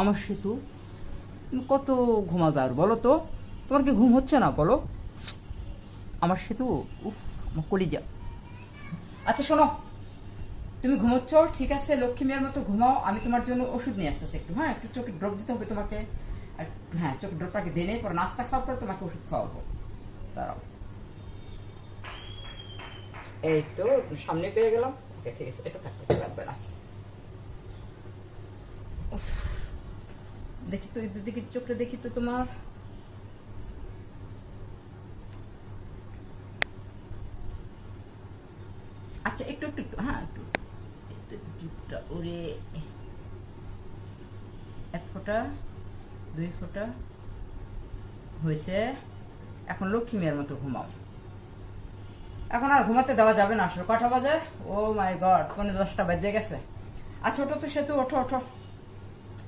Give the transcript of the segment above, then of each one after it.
আমার সেতু, তুমি কত ঘুমাবে আর বলো তো? তোমার কি ঘুম হচ্ছে না বলো? আমার সেতু, উফ, আমার কলিজা। আচ্ছা শোনো, তুমি ঘুমোচ্ছ, ঠিক আছে, লক্ষ্মী মেয়ের মতো ঘুমাও। আমি তোমার জন্য ওষুধ নিয়ে আসতেছি একটু। হ্যাঁ, একটু চোখে ড্রপ দিতে হবে তোমাকে। আর হ্যাঁ, চোখে ড্রপটাকে দিয়ে নেই, পরে নাস্তা খাওয়ার পর তোমাকে ওষুধ খাওয়াবো। দাঁড়াও, এই তো সামনে পেয়ে গেলাম। ঠিক আছে, এটা থাকতে লাগবে না। উফ, দেখি তো এদের দিকে চোখটা দেখি তো তোমার। আচ্ছা একটু একটু একটু, হ্যাঁ একটু একটু একটু টিপটা ওরে। এক ফোঁটা, দুই ফোঁটা হয়েছে। এখন লক্ষ্মী মেয়ের মতো ঘুমাও। এখন আর ঘুমাতে দেওয়া যাবে না। আসলে কটা বাজে? ও মাই গড, 10:45 বাজে গেছে। আচ্ছা ওঠো তো সেতু, ওঠো ওঠো।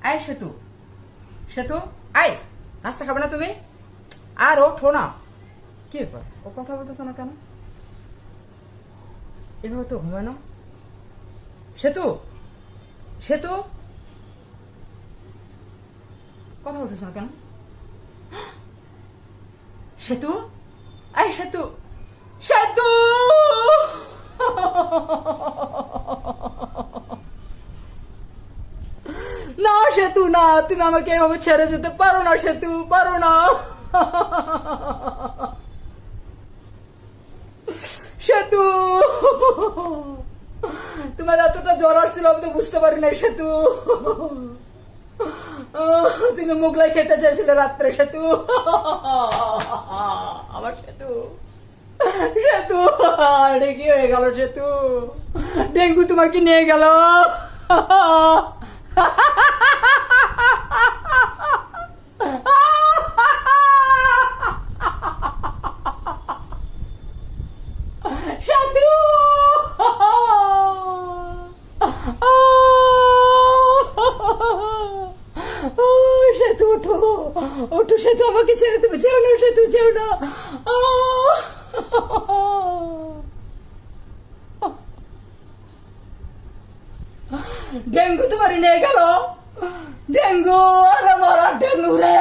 আয় সেতু, সেতু আয়। নাস্তা খাবে না তুমি? আর ওঠো না। কি ব্যাপার, ও কথা বলতেছে না কেন? এভাবে তো ঘুমায় না। সেতু, সেতু কথা বলতেছে না কেন? সেতু, আয় সেতু, সেতু। না সেতু, না, তুমি আমাকে এভাবে ছেড়ে যেতে পারো না সেতু, পারো না। সেতু, তোমার এতটা জ্বর আসছিল আমি তো বুঝতে পারি না সেতু। তুমি মোগলাই খেতে চেয়েছিলে রাত্রে সেতু। আমার সেতু, সেতু, এটা কি হয়ে গেল সেতু? ডেঙ্গু তোমাকে নিয়ে গেল। সেতু, সেতু ওঠো, ওঠো সেতু, আমাকে ছেড়ে তুমি যেও না সেতু, যেও না। ডেঙ্গু তোমার নিয়ে গেল। ডেঙ্গু, আরে মারা ডেঙ্গু রে।